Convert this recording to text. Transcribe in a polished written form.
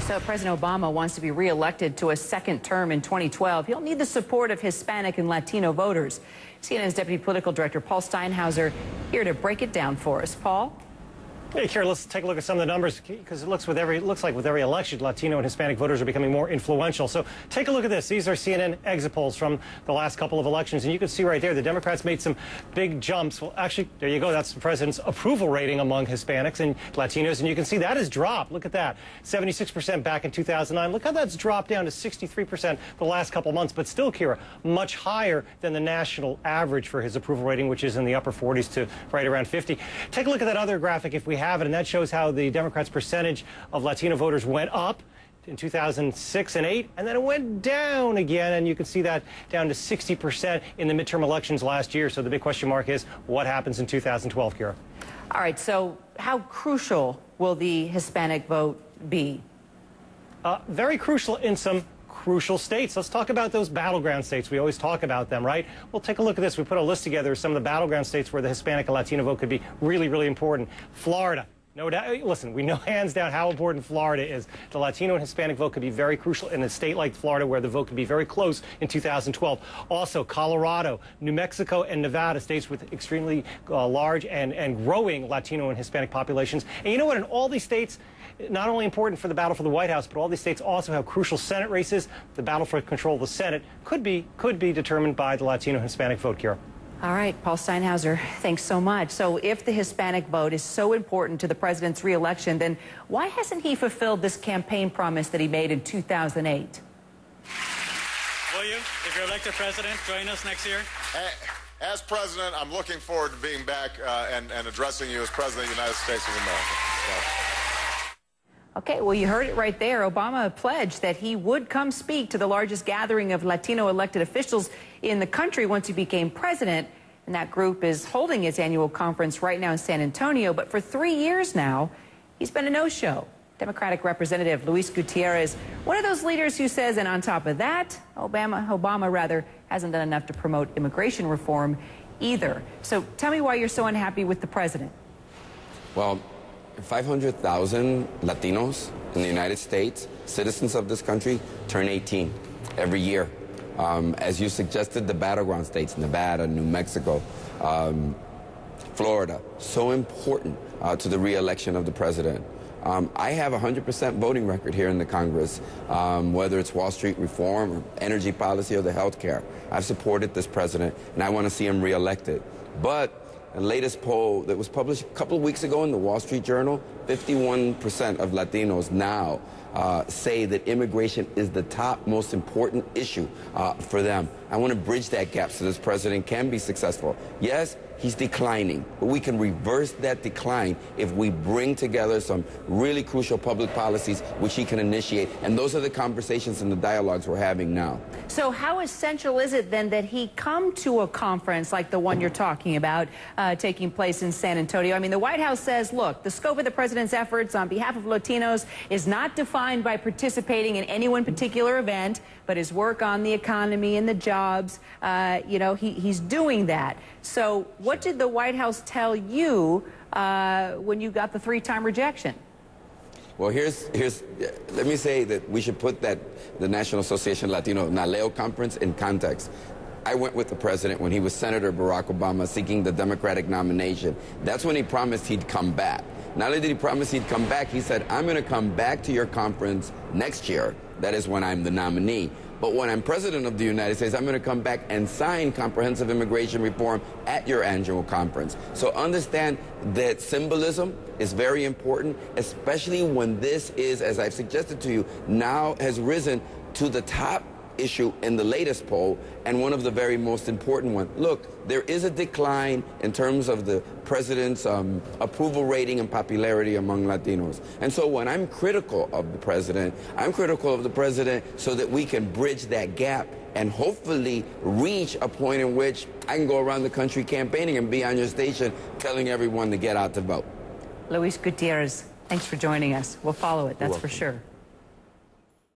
So President Obama wants to be reelected to a second term in 2012. He'll need the support of Hispanic and Latino voters. CNN's Deputy Political Director Paul Steinhauser here to break it down for us. Paul? Hey, Kara, let's take a look at some of the numbers, because it looks like with every election, Latino and Hispanic voters are becoming more influential. So take a look at this. These are CNN exit polls from the last couple of elections, and you can see right there the Democrats made some big jumps. Well, actually, there you go. That's the president's approval rating among Hispanics and Latinos, and you can see that has dropped. Look at that. 76% back in 2009. Look how that's dropped down to 63% the last couple months, but still, Kira, much higher than the national average for his approval rating, which is in the upper 40s to right around 50. Take a look at that other graphic if we have it, and that shows how the Democrats' percentage of Latino voters went up in 2006 and 8, and then it went down again, and you can see that down to 60% in the midterm elections last year. So the big question mark is what happens in 2012, Kira? All right, so how crucial will the Hispanic vote be? Very crucial in some crucial states. Let's talk about those battleground states. We always talk about them, right? Well, take a look at this. We put a list together of some of the battleground states where the Hispanic and Latino vote could be really, really important. Florida. No doubt. Listen, we know hands down how important Florida is. The Latino and Hispanic vote could be very crucial in a state like Florida, where the vote could be very close in 2012. Also, Colorado, New Mexico, and Nevada, states with extremely large and growing Latino and Hispanic populations. And you know what? In all these states, not only important for the battle for the White House, but all these states also have crucial Senate races. The battle for control of the Senate could be determined by the Latino and Hispanic vote, Kira. All right, Paul Steinhauser, thanks so much. So if the Hispanic vote is so important to the president's reelection, then why hasn't he fulfilled this campaign promise that he made in 2008? Will you, if you're elected president, join us next year? As president, I'm looking forward to being back and addressing you as president of the United States of America. Okay, well, you heard it right there. Obama pledged that he would come speak to the largest gathering of Latino elected officials in the country once he became president. And that group is holding its annual conference right now in San Antonio. But for 3 years now, he's been a no-show. Democratic Representative Luis Gutierrez, one of those leaders who says, and on top of that, Obama hasn't done enough to promote immigration reform either. So tell me why you're so unhappy with the president. Well, 500,000 Latinos in the United States, citizens of this country, turn 18 every year. As you suggested, the battleground states, Nevada, New Mexico, Florida, so important to the re-election of the president. I have a 100% voting record here in the Congress, whether it's Wall Street reform or energy policy or the health care. I've supported this president, and I want to see him re-elected. But the latest poll that was published a couple of weeks ago in the Wall Street Journal, 51% of Latinos now say that immigration is the top most important issue for them. I want to bridge that gap so this president can be successful. Yes, he's declining, but we can reverse that decline if we bring together some really crucial public policies which he can initiate. And those are the conversations and the dialogues we're having now. So how essential is it then that he come to a conference like the one you're talking about taking place in San Antonio? I mean, the White House says, look, the scope of the president's efforts on behalf of Latinos is not defined by participating in any one particular event, but his work on the economy and the jobs, you know, he's doing that. So what did the White House tell you when you got the 3-time rejection? Well, let me say that we should put the National Association of Latino NALEO conference in context. I went with the president when he was Senator Barack Obama seeking the Democratic nomination. That's when he promised he'd come back. Not only did he promise he'd come back, he said, I'm going to come back to your conference next year. That is when I'm the nominee. But when I'm president of the United States, I'm going to come back and sign comprehensive immigration reform at your annual conference. So understand that symbolism is very important, especially when this is, as I've suggested to you, now has risen to the top issue in the latest poll, and one of the very most important ones. Look, there is a decline in terms of the president's approval rating and popularity among Latinos. And so when I'm critical of the president, I'm critical of the president so that we can bridge that gap and hopefully reach a point in which I can go around the country campaigning and be on your station telling everyone to get out to vote. Luis Gutierrez, thanks for joining us. We'll follow it, that's for sure.